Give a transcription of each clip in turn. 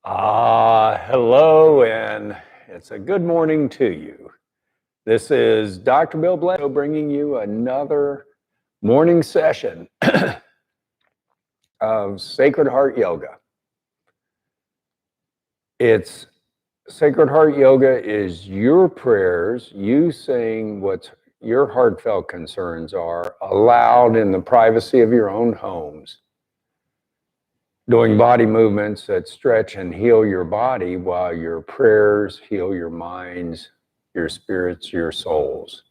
Hello, and it's a good morning to you. This is Dr. Bill Bledsoe bringing you another morning session of Sacred Heart Yoga. It's Sacred Heart Yoga is your prayers, you saying what your heartfelt concerns are aloud in the privacy of your own homes, doing body movements that stretch and heal your body while your prayers heal your minds, your spirits, your souls.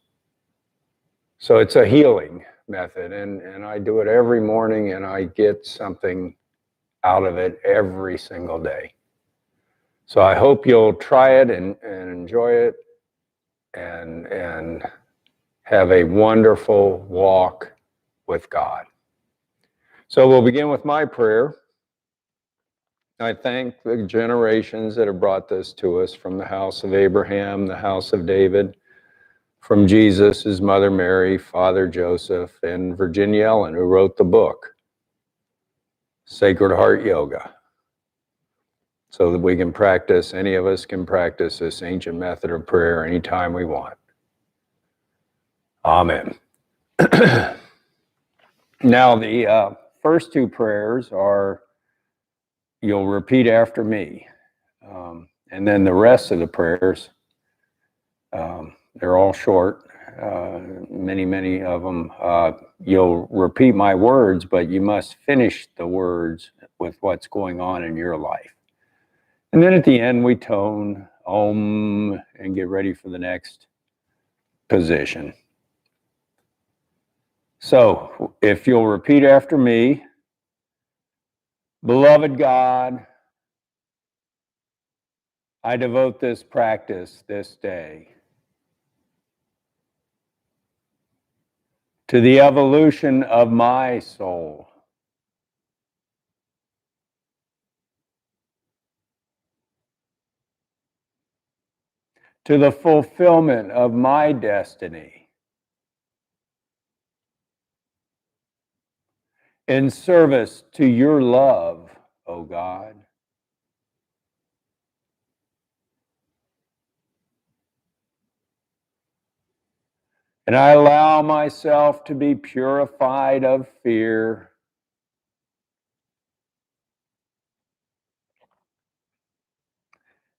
So it's a healing method, and I do it every morning, and I get something out of it every single day. So I hope you'll try it and enjoy it and have a wonderful walk with God. So we'll begin with my prayer. I thank the generations that have brought this to us, from the house of Abraham, the house of David, from Jesus, his mother Mary, Father Joseph, and Virginia Ellen, who wrote the book, Sacred Heart Yoga, so that we can practice, any of us can practice this ancient method of prayer anytime we want. Amen. Now, the first two prayers are, you'll repeat after me. And then the rest of the prayers, they're all short, many of them. You'll repeat my words, but you must finish the words with what's going on in your life. And then at the end, we tone Om and get ready for the next position. So if you'll repeat after me, beloved God, I devote this practice this day to the evolution of my soul, to the fulfillment of my destiny, in service to your love, O God. And I allow myself to be purified of fear,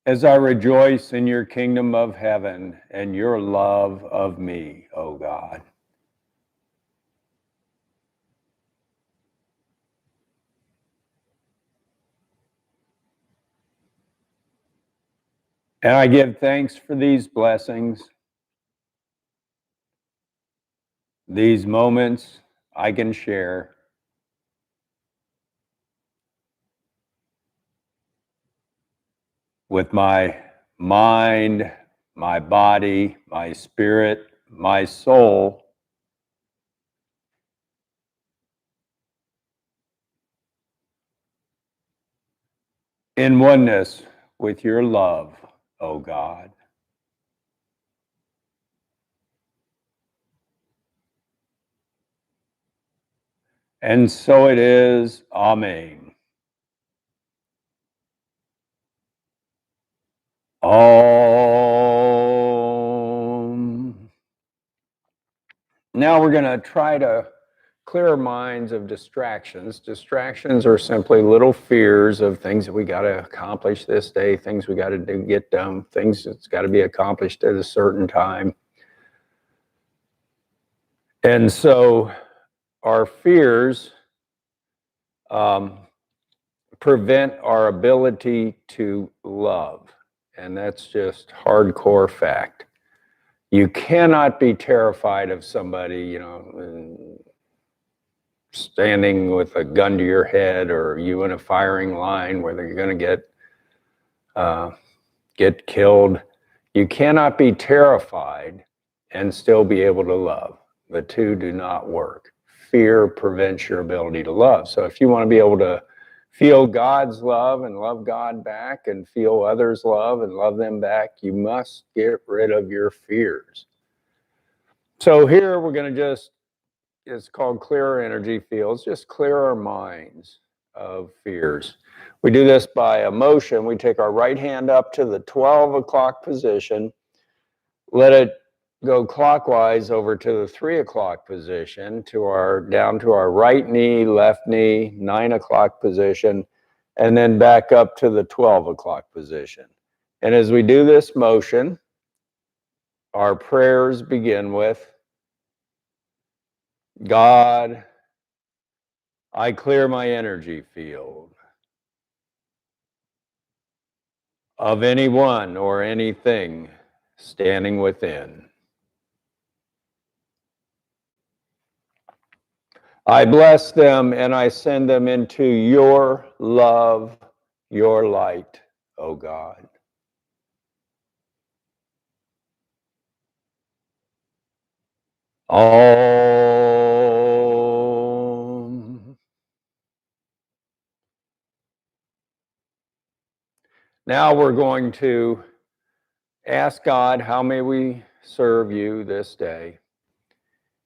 as I rejoice in your kingdom of heaven and your love of me, O God. And I give thanks for these blessings, these moments I can share with my mind, my body, my spirit, my soul, in oneness with your love, O God. And so it is. Amen. Om. Now we're going to try to clear our minds of distractions. Distractions are simply little fears of things that we got to accomplish this day, things we got to get done, things that's got to be accomplished at a certain time. And so our fears prevent our ability to love. And that's just hardcore fact. You cannot be terrified of somebody, standing with a gun to your head, or you in a firing line where you're going to get killed. You cannot be terrified and still be able to love. The two do not work. Fear prevents your ability to love. So if you want to be able to feel God's love and love God back, and feel others' love and love them back, you must get rid of your fears. So here we're going to it's called clear energy fields, just clear our minds of fears. We do this by a motion. We take our right hand up to the 12 o'clock position, let it go clockwise over to the 3 o'clock position, down to our right knee, left knee, 9 o'clock position, and then back up to the 12 o'clock position. And as we do this motion, our prayers begin with, God, I clear my energy field of anyone or anything standing within. I bless them and I send them into your love, your light, O God. Om. Now we're going to ask God, how may we serve you this day?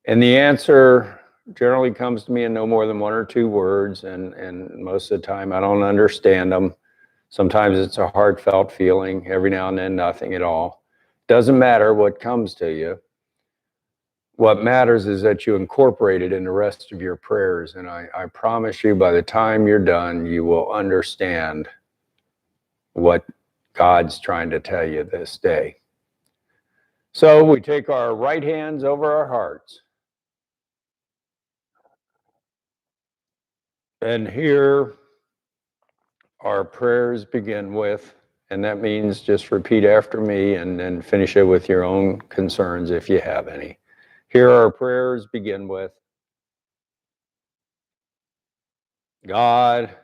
And the answer generally comes to me in no more than 1 or 2 words, and most of the time I don't understand them. Sometimes it's a heartfelt feeling, every now and then nothing at all. Doesn't matter what comes to you. What matters is that you incorporate it in the rest of your prayers, and I promise you by the time you're done, you will understand what God's trying to tell you this day. So we take our right hands over our hearts. And here our prayers begin with, and that means just repeat after me and then finish it with your own concerns if you have any. Here our prayers begin with, God,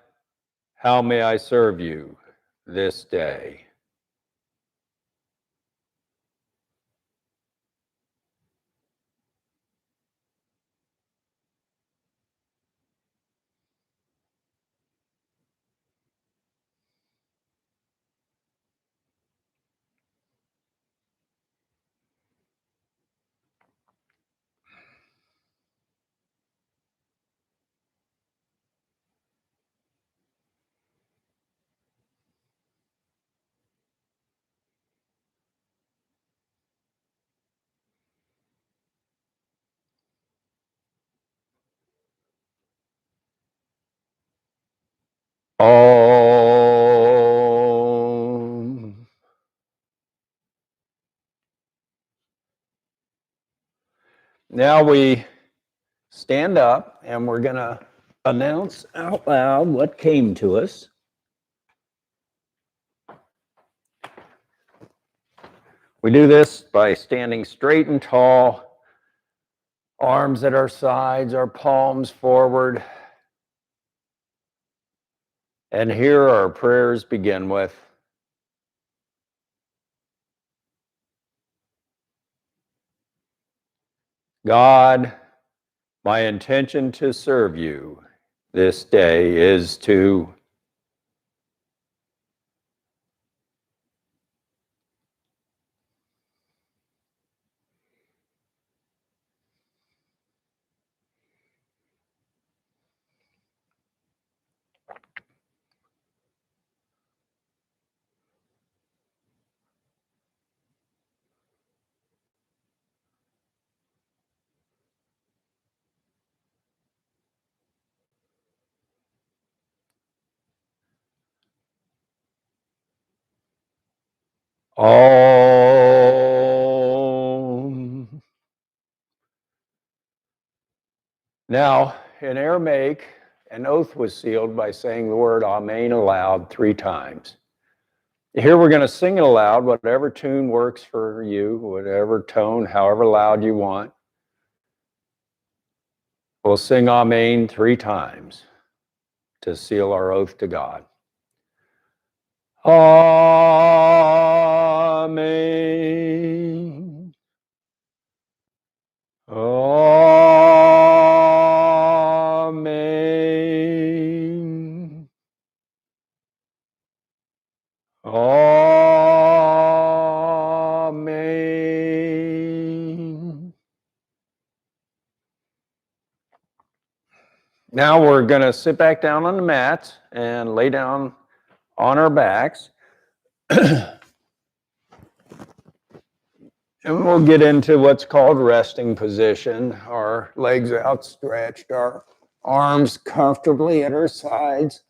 how may I serve you this day? Om. Now we stand up and we're going to announce out loud what came to us. We do this by standing straight and tall, arms at our sides, our palms forward. And here our prayers begin with, God, my intention to serve you this day is to Om. Now, in Aramaic, an oath was sealed by saying the word Amen aloud 3 times. Here we're going to sing it aloud, whatever tune works for you, whatever tone, however loud you want. We'll sing Amen 3 times to seal our oath to God. Amen. Amen. Amen. Now we're going to sit back down on the mat and lay down on our backs. And we'll get into what's called resting position. Our legs outstretched, our arms comfortably at our sides.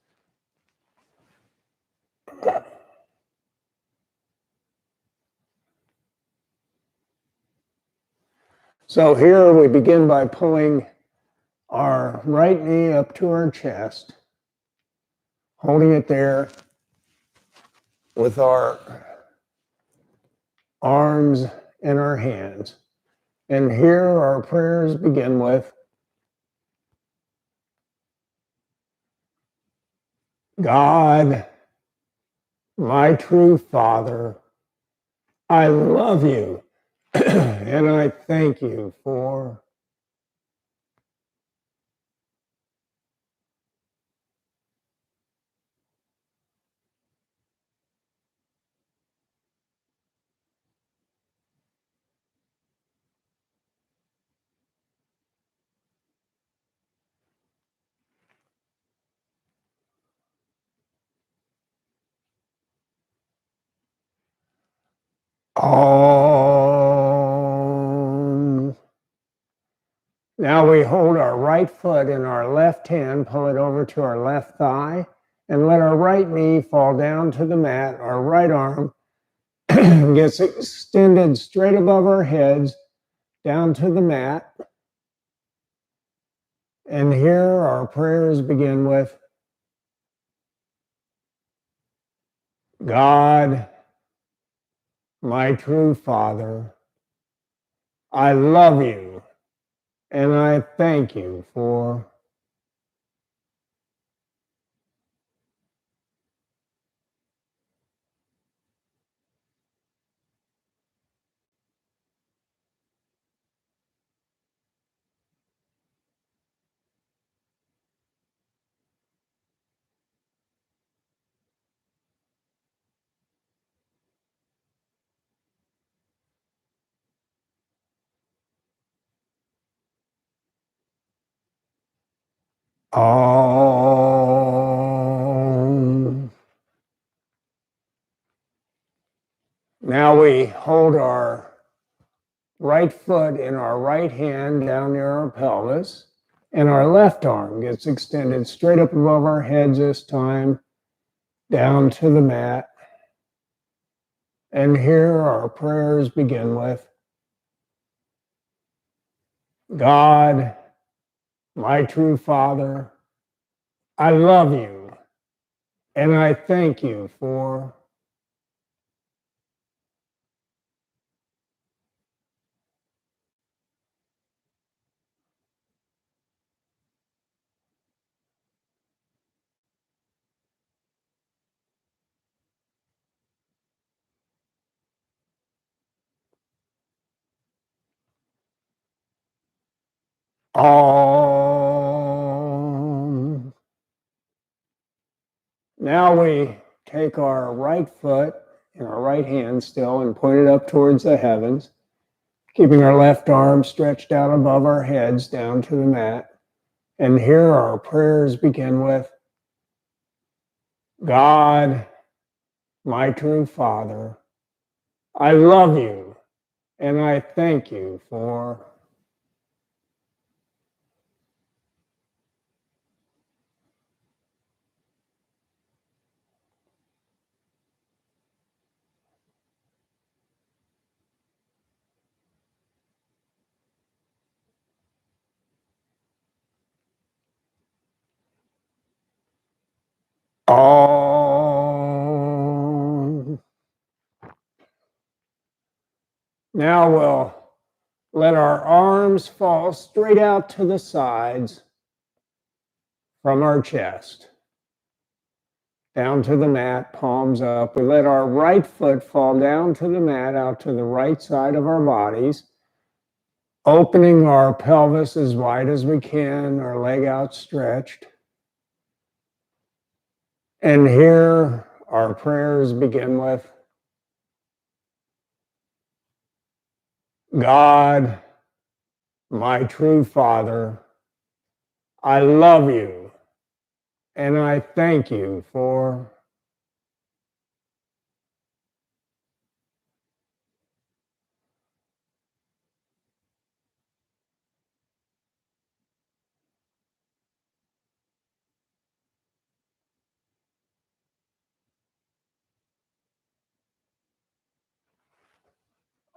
So here we begin by pulling our right knee up to our chest, holding it there with our arms and our hands. And here our prayers begin with, God, my true Father, I love you and I thank you for Om. Now we hold our right foot in our left hand, pull it over to our left thigh, and let our right knee fall down to the mat. Our right arm gets extended straight above our heads, down to the mat. And here our prayers begin with, God, my true Father, I love you and I thank you for Om. Now we hold our right foot in our right hand down near our pelvis, and our left arm gets extended straight up above our heads this time, down to the mat. And here our prayers begin with, God, my true Father, I love you and I thank you for Om. Now we take our right foot in our right hand still and point it up towards the heavens, keeping our left arm stretched out above our heads down to the mat. And here our prayers begin with, God, my true Father, I love you and I thank you for Om. Now we'll let our arms fall straight out to the sides from our chest, down to the mat, palms up. We let our right foot fall down to the mat, out to the right side of our bodies, opening our pelvis as wide as we can, our leg outstretched. And here our prayers begin with, God, my true Father, I love you, and I thank you for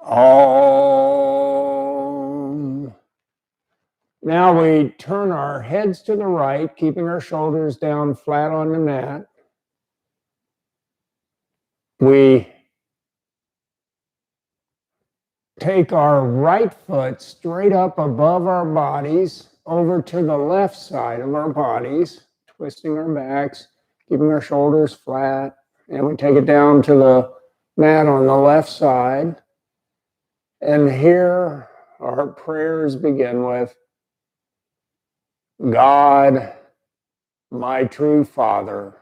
all. Now we turn our heads to the right, keeping our shoulders down flat on the mat. We take our right foot straight up above our bodies, over to the left side of our bodies, twisting our backs, keeping our shoulders flat. And we take it down to the mat on the left side. And here our prayers begin with, God, my true Father,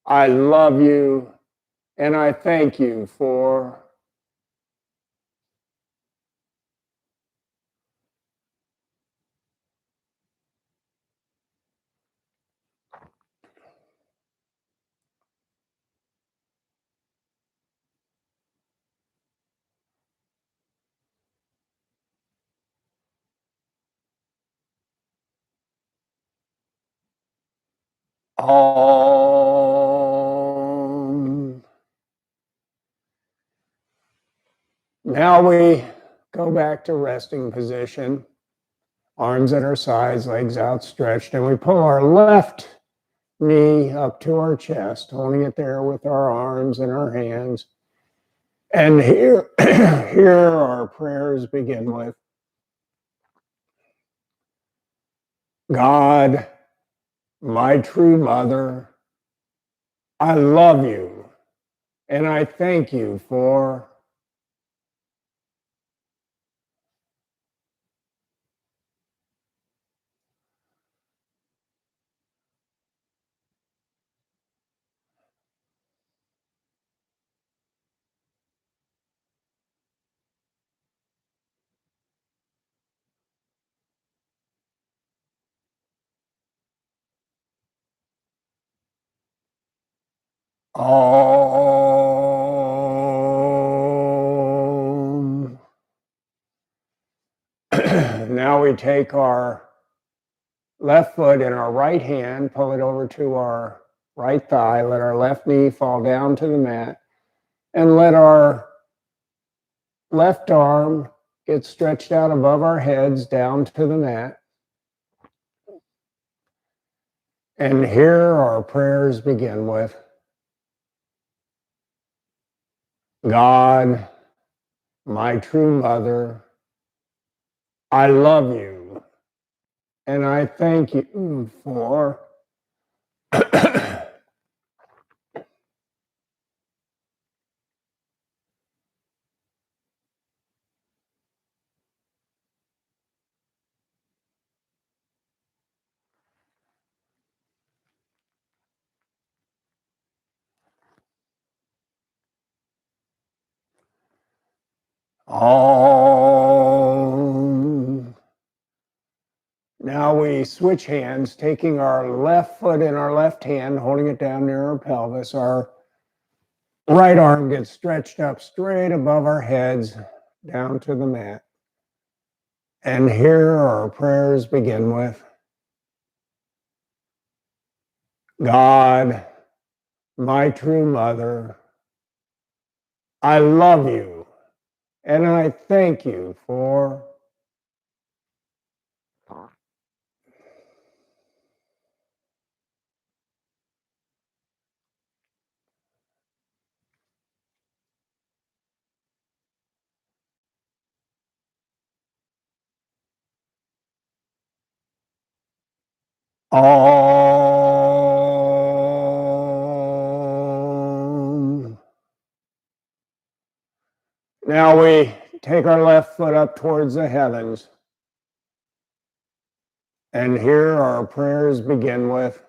I love you and I thank you for all. Now we go back to resting position, arms at our sides, legs outstretched, and we pull our left knee up to our chest, holding it there with our arms and our hands. And here, here our prayers begin with, God, my true mother, I love you and I thank you for all. Now we take our left foot in our right hand, pull it over to our right thigh, let our left knee fall down to the mat, and let our left arm get stretched out above our heads down to the mat. And here our prayers begin with, God, my true mother, I love you and I thank you for all. Now we switch hands, taking our left foot in our left hand, holding it down near our pelvis. Our right arm gets stretched up straight above our heads down to the mat. And here our prayers begin with, God, my true mother, I love you and I thank you for all. Now we take our left foot up towards the heavens. And here our prayers begin with,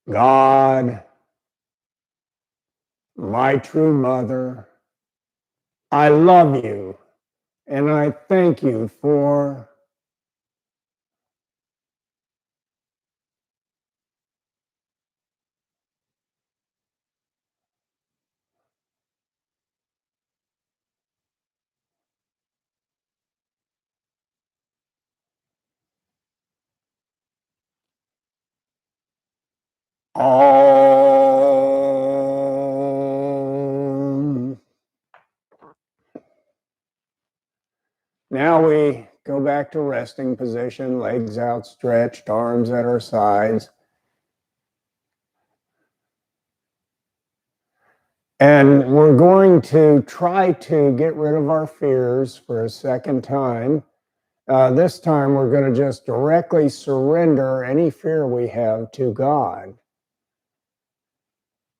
God, my true mother, I love you And I thank you for all. Now we go back to resting position, legs outstretched, arms at our sides. And we're going to try to get rid of our fears for a second time. This time we're going to just directly surrender any fear we have to God.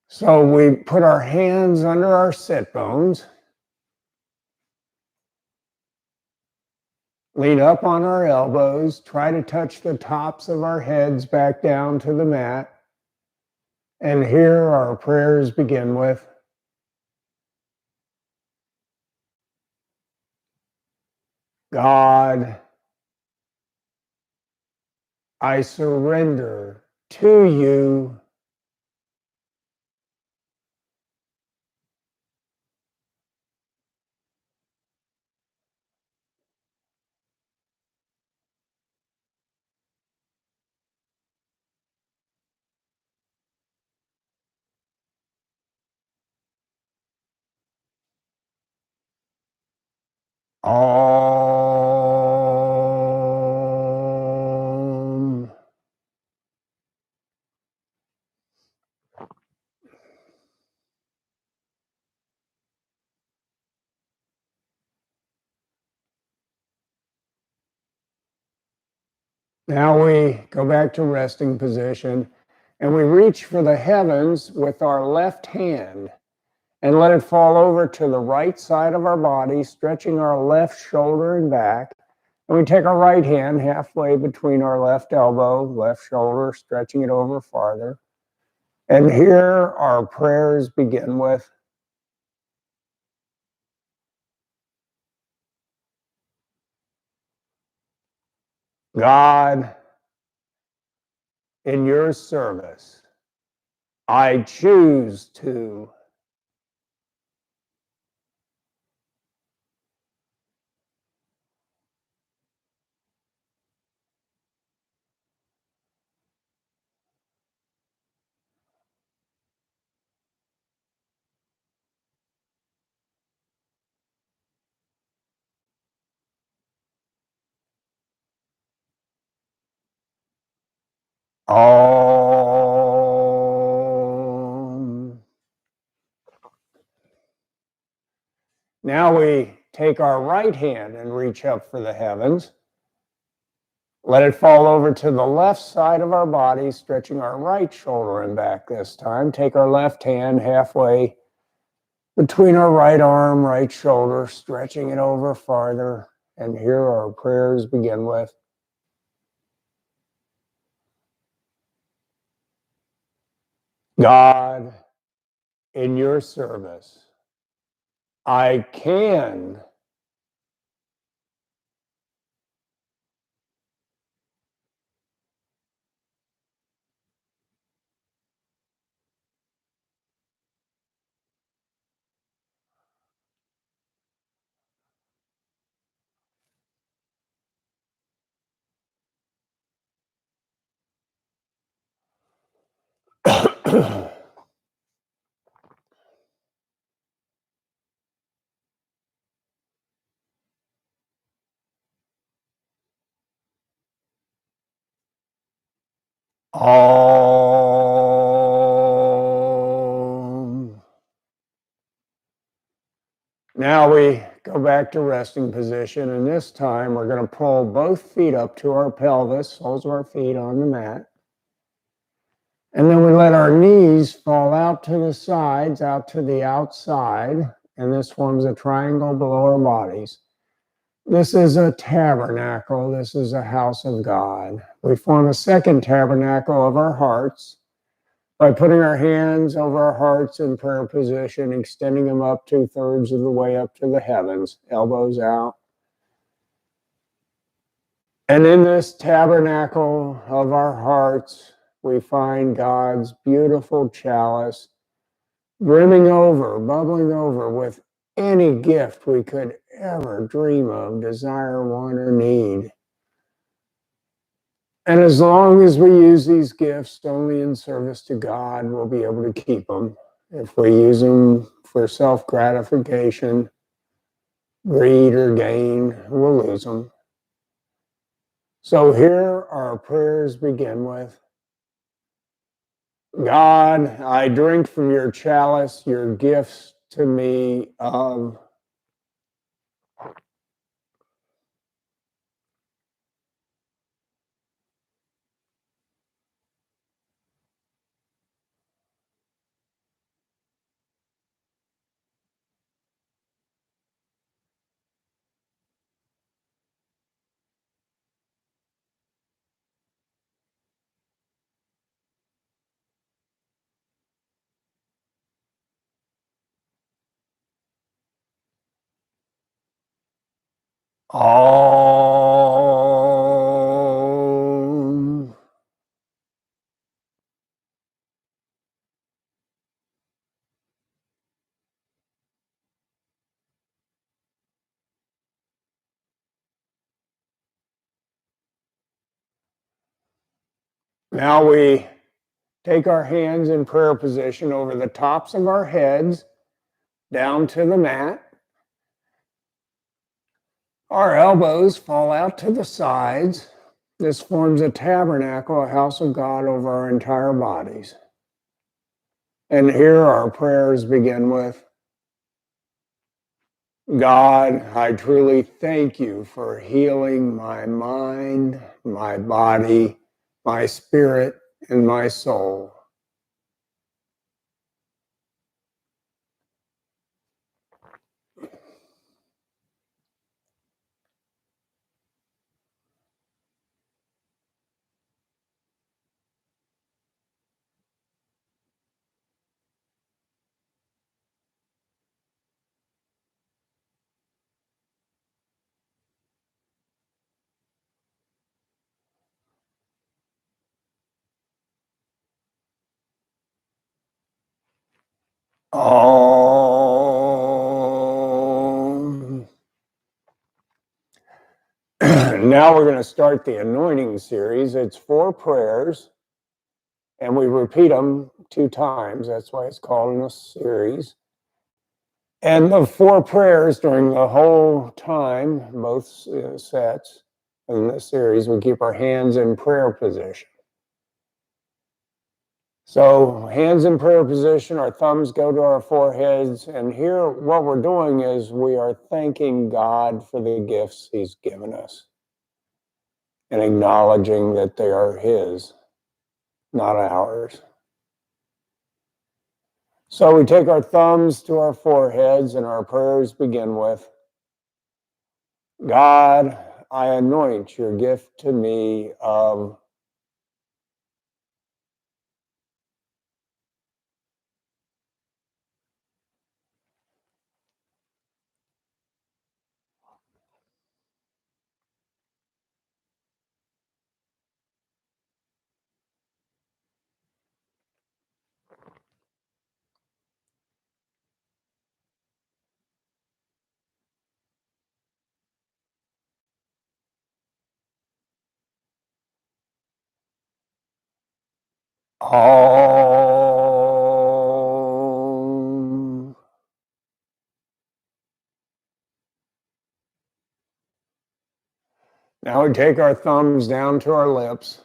So we put our hands under our sit bones, lean up on our elbows, try to touch the tops of our heads back down to the mat. And here our prayers begin with, God, I surrender to you. Om. Now we go back to resting position and we reach for the heavens with our left hand and let it fall over to the right side of our body, stretching our left shoulder and back. And we take our right hand halfway between our left elbow, left shoulder, stretching it over farther. And here our prayers begin with, God, in your service, I choose to. Om. Now we take our right hand and reach up for the heavens. Let it fall over to the left side of our body, stretching our right shoulder and back this time. Take our left hand halfway between our right arm, right shoulder, stretching it over farther. And here our prayers begin with, God, in your service, I can. Om. Now we go back to resting position, and this time we're going to pull both feet up to our pelvis, soles of our feet on the mat. And then we let our knees fall out to the sides, out to the outside, and this forms a triangle below our bodies. This is a tabernacle. This is a house of God. We form a second tabernacle of our hearts by putting our hands over our hearts in prayer position, extending them up 2/3 of the way up to the heavens, elbows out. And in this tabernacle of our hearts, we find God's beautiful chalice brimming over, bubbling over with any gift we could ever dream of, desire, want, or need. And as long as we use these gifts only in service to God, we'll be able to keep them. If we use them for self-gratification, greed, or gain, we'll lose them. So here our prayers begin with, God, I drink from your chalice, your gifts to me of all. Now we take our hands in prayer position over the tops of our heads, down to the mat. Our elbows fall out to the sides. This forms a tabernacle, a house of God over our entire bodies. And here our prayers begin with, God, I truly thank you for healing my mind, my body, my spirit, and my soul. Om. Now we're going to start the anointing series. It's 4 prayers, and we repeat them 2 times. That's why it's called a series. And the 4 prayers during the whole time, both sets in the series, we keep our hands in prayer position. So hands in prayer position, our thumbs go to our foreheads. And here what we're doing is we are thanking God for the gifts he's given us and acknowledging that they are his, not ours. So we take our thumbs to our foreheads and our prayers begin with, God, I anoint your gift to me of Om. Now we take our thumbs down to our lips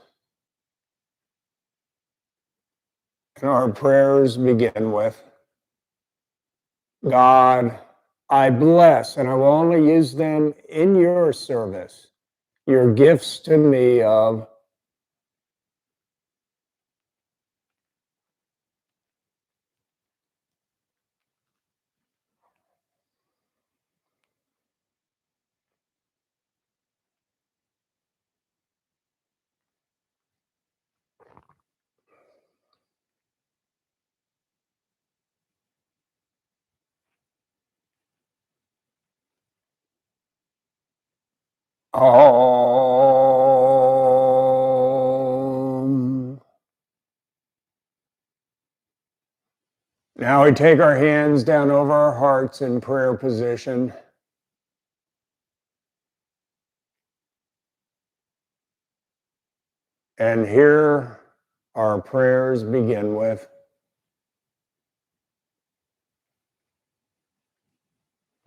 and our prayers begin with, God, I bless, and I will only use them in your service, your gifts to me of Om. Now we take our hands down over our hearts in prayer position. And here our prayers begin with,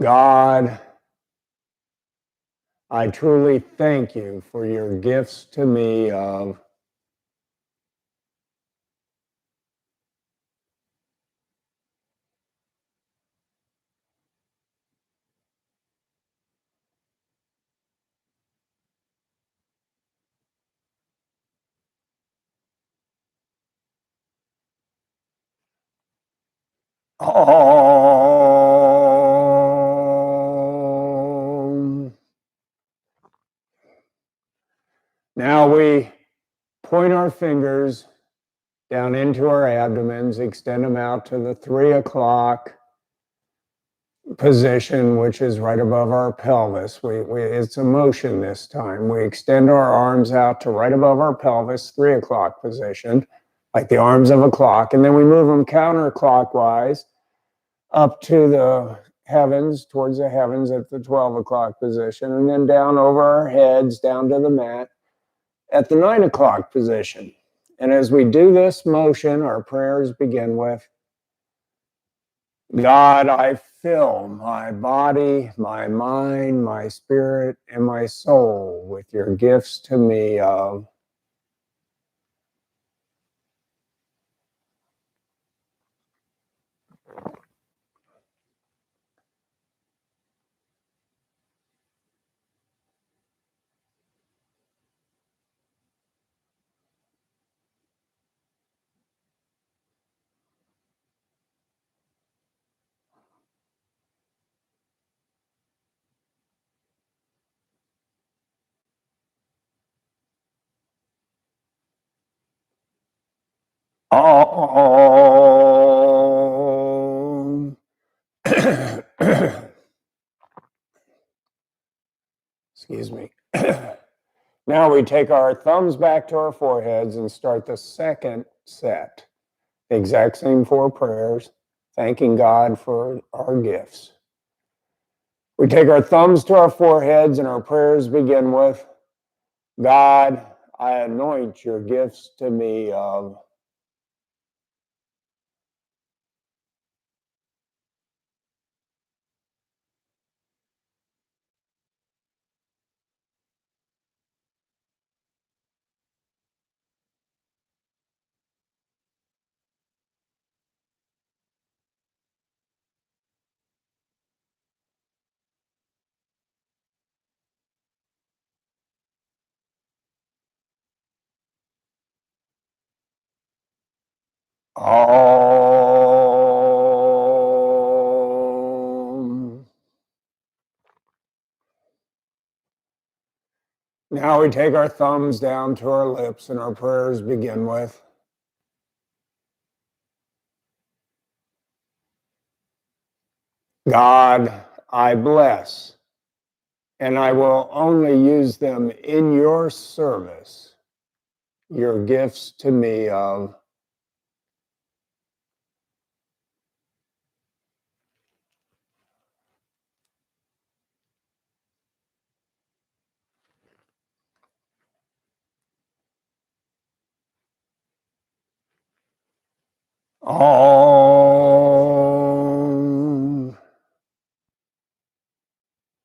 God, I truly thank you for your gifts to me of Om. Now we point our fingers down into our abdomens, extend them out to the 3 o'clock position, which is right above our pelvis. It's a motion this time. We extend our arms out to right above our pelvis, 3 o'clock position, like the arms of a clock. And then we move them counterclockwise up to the heavens, towards the heavens at the 12 o'clock position, and then down over our heads, down to the mat at the 9 o'clock position. And as we do this motion, our prayers begin with, God, I fill my body, my mind, my spirit, and my soul with your gifts to me of Om. Excuse me. Now we take our thumbs back to our foreheads and start the second set. The exact same 4 prayers, thanking God for our gifts. We take our thumbs to our foreheads and our prayers begin with, God, I anoint your gifts to me of Om. Now we take our thumbs down to our lips and our prayers begin with, God, I bless, and I will only use them in your service, your gifts to me of Om.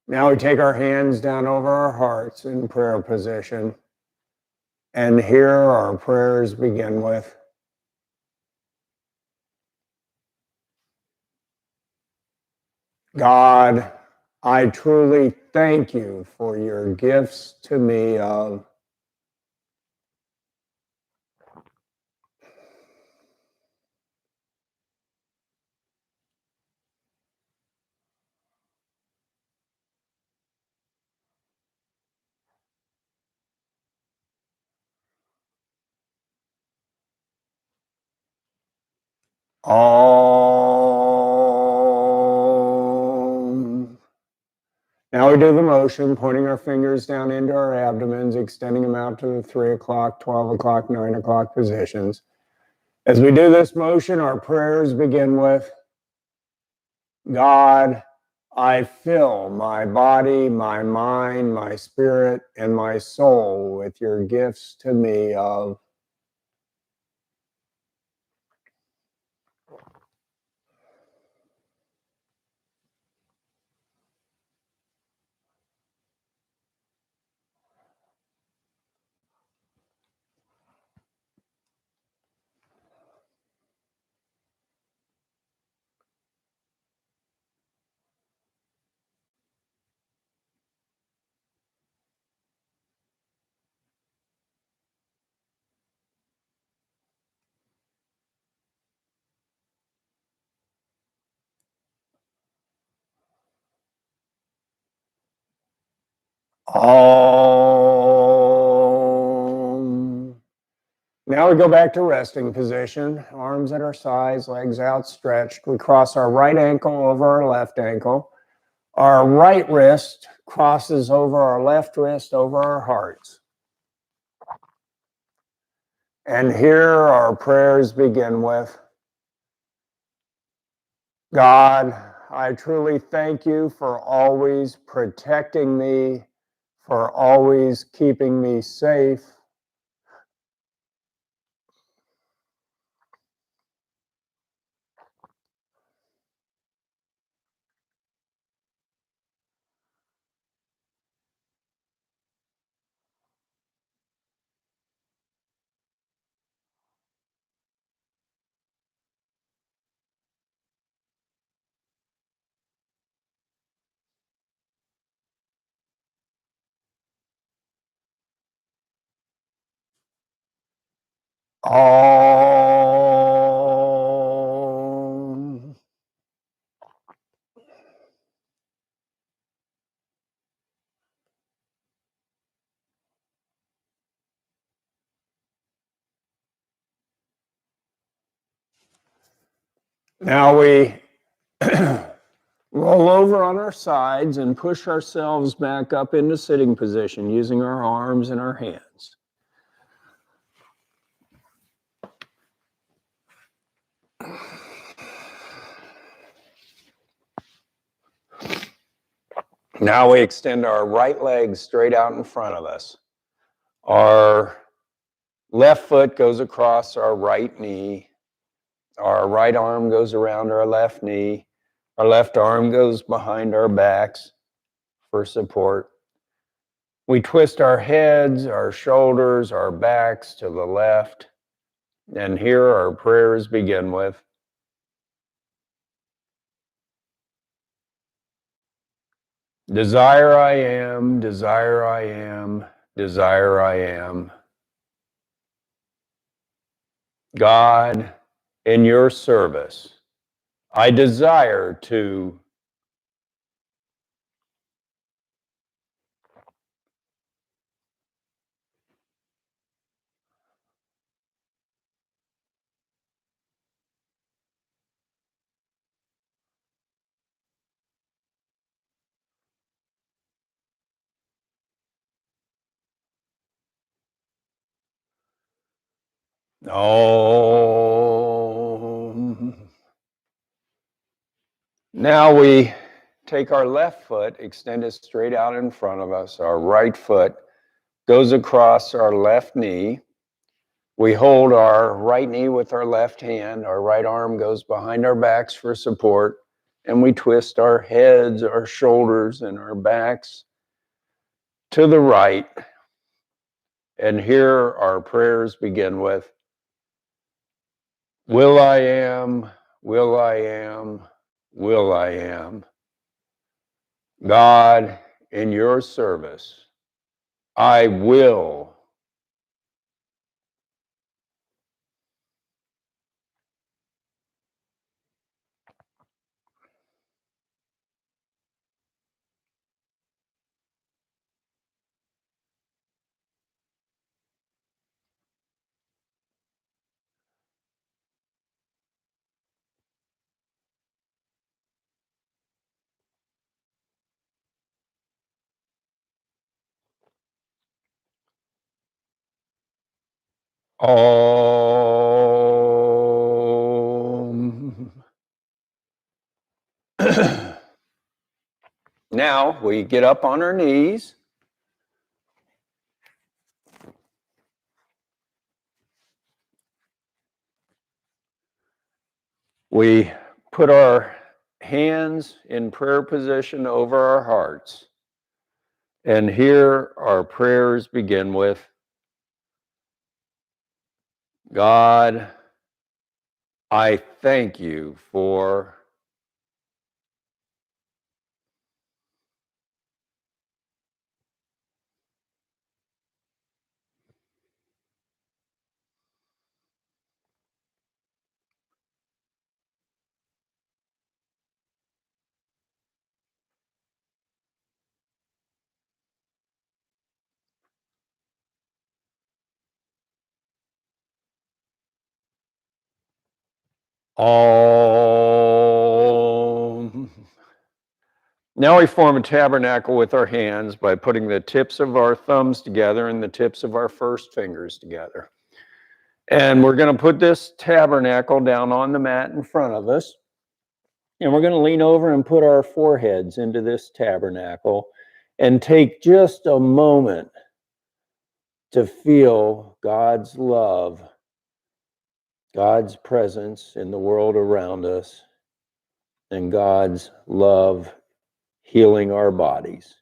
Now we take our hands down over our hearts in prayer position. And here our prayers begin with, God, I truly thank you for your gifts to me of Om. Now we do the motion, pointing our fingers down into our abdomens, extending them out to the 3 o'clock, 12 o'clock, 9 o'clock positions. As we do this motion, our prayers begin with, God, I fill my body, my mind, my spirit, and my soul with your gifts to me of Om. Now we go back to resting position, arms at our sides, legs outstretched. We cross our right ankle over our left ankle. Our right wrist crosses over our left wrist over our hearts. And here our prayers begin with, God, I truly thank you for always protecting me, for always keeping me safe. Om. Now we roll over on our sides and push ourselves back up into sitting position using our arms and our hands. Now we extend our right leg straight out in front of us. Our left foot goes across our right knee. Our right arm goes around our left knee. Our left arm goes behind our backs for support. We twist our heads, our shoulders, our backs to the left. And here our prayers begin with, desire I am, desire I am, desire I am. God, in your service, I desire to Om. Now we take our left foot, extend it straight out in front of us. Our right foot goes across our left knee. We hold our right knee with our left hand. Our right arm goes behind our backs for support. And we twist our heads, our shoulders, and our backs to the right. And here our prayers begin with, will I am, will I am, will I am. God, in your service, I will. Om. now we get up on our knees. We put our hands in prayer position over our hearts. And here our prayers begin with, God, I thank you for all. Now we form a tabernacle with our hands by putting the tips of our thumbs together and the tips of our first fingers together. And we're going to put this tabernacle down on the mat in front of us. And we're going to lean over and put our foreheads into this tabernacle and take just a moment to feel God's love, God's presence in the world around us, and God's love healing our bodies.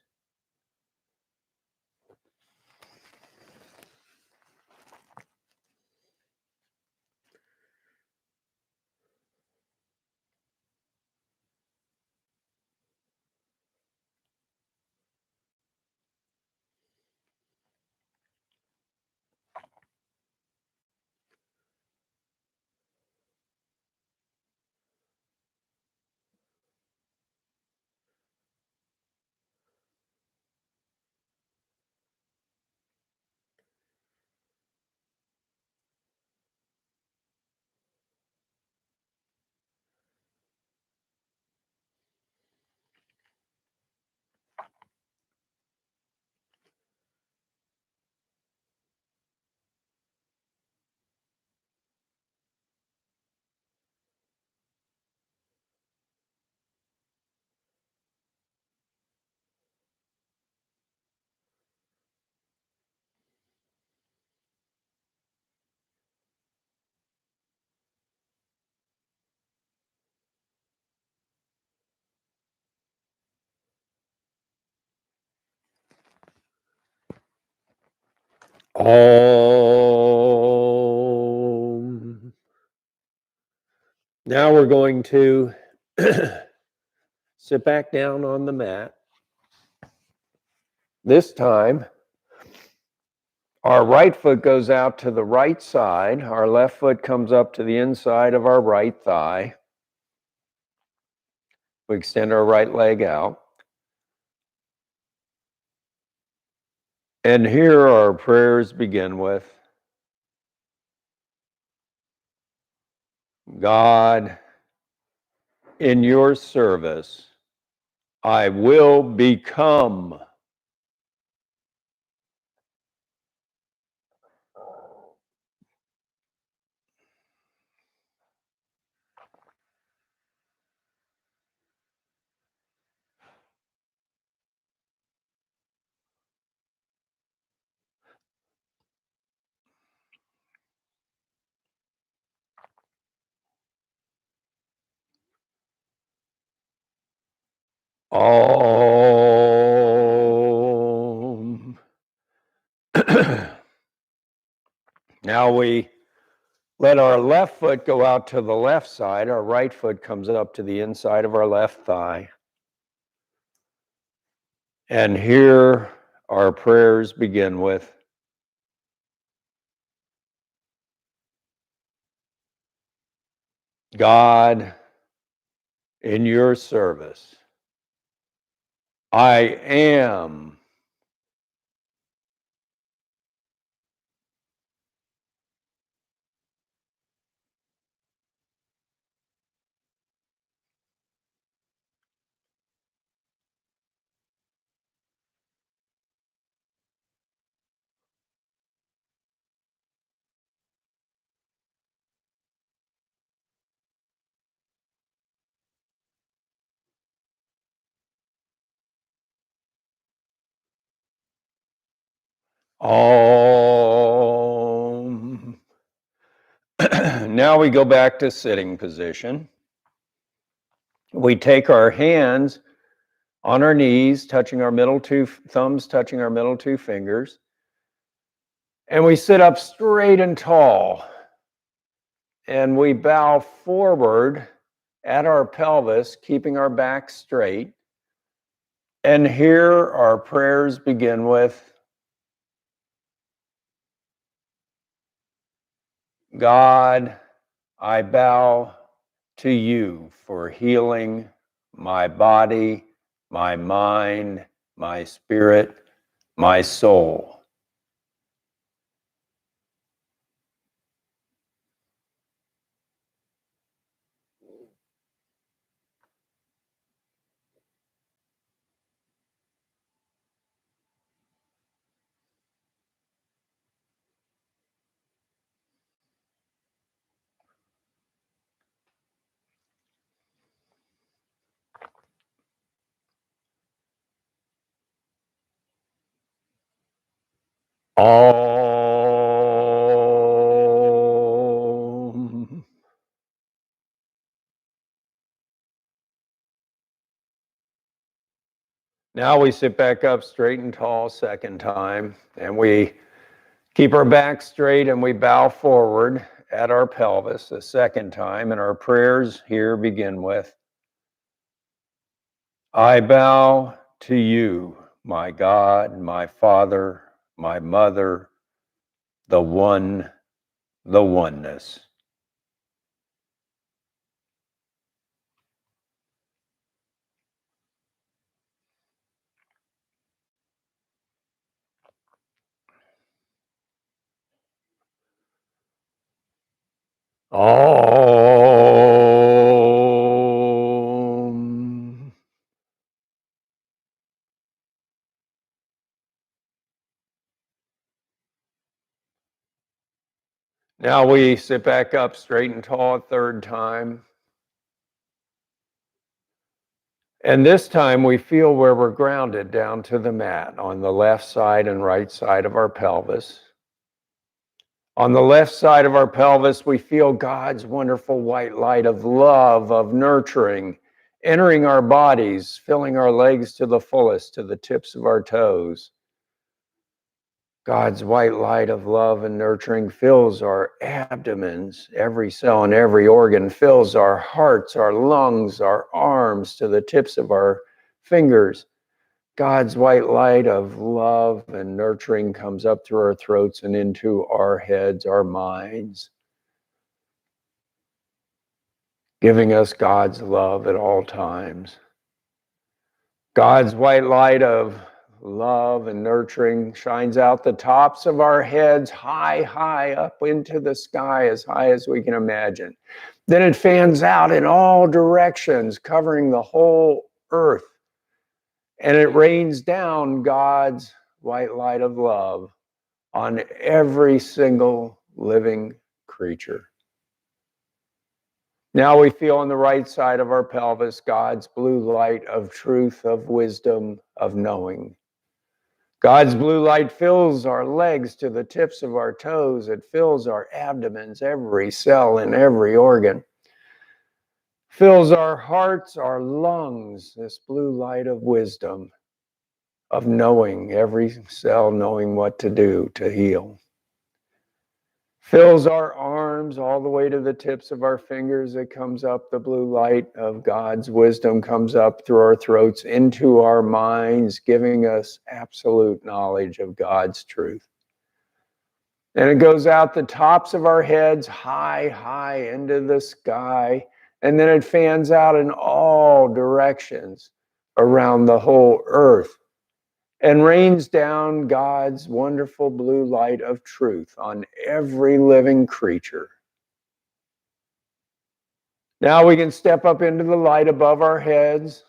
Om. Now we're going to sit back down on the mat. This time, our right foot goes out to the right side. Our left foot comes up to the inside of our right thigh. We extend our right leg out. And here our prayers begin with, God, in your service, I will become. Om. Now we let our left foot go out to the left side. Our right foot comes up to the inside of our left thigh. And here our prayers begin with, God, in your service, I am. Om. Now we go back to sitting position. We take our hands on our knees, touching our middle two thumbs, touching our middle two fingers. And we sit up straight and tall. And we bow forward at our pelvis, keeping our back straight. And here our prayers begin with, God, I bow to you for healing my body, my mind, my spirit, my soul. Om. Now we sit back up straight and tall second time, and we keep our back straight and we bow forward at our pelvis the second time, and our prayers here begin with, I bow to you, my God, my Father, my Mother, the One, the Oneness. Om. Now we sit back up straight and tall a third time. And this time we feel where we're grounded down to the mat on the left side and right side of our pelvis. On the left side of our pelvis, we feel God's wonderful white light of love, of nurturing, entering our bodies, filling our legs to the fullest, to the tips of our toes. God's white light of love and nurturing fills our abdomens, every cell and every organ, fills our hearts, our lungs, our arms, to the tips of our fingers. God's white light of love and nurturing comes up through our throats and into our heads, our minds, giving us God's love at all times. God's white light of love and nurturing shines out the tops of our heads, high, high up into the sky, as high as we can imagine. Then it fans out in all directions, covering the whole earth. And it rains down God's white light of love on every single living creature. Now we feel on the right side of our pelvis God's blue light of truth, of wisdom, of knowing. God's blue light fills our legs to the tips of our toes. It fills our abdomens, every cell and every organ. Fills our hearts, our lungs, this blue light of wisdom, of knowing, every cell knowing what to do to heal. Fills our arms all the way to the tips of our fingers. It comes up, the blue light of God's wisdom comes up through our throats into our minds, giving us absolute knowledge of God's truth. And it goes out the tops of our heads, high, high into the sky. And then it fans out in all directions around the whole earth and rains down God's wonderful blue light of truth on every living creature. Now we can step up into the light above our heads,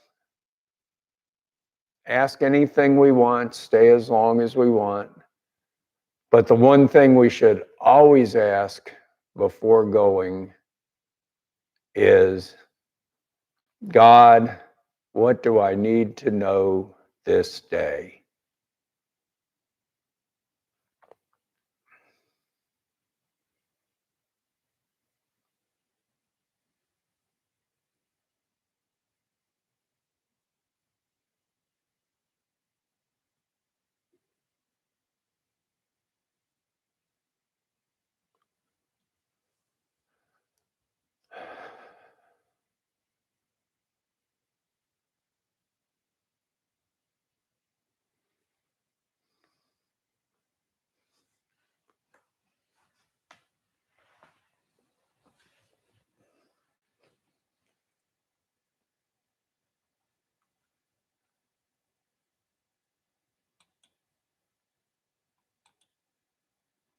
ask anything we want, stay as long as we want. But the one thing we should always ask before going is, God, what do I need to know this day?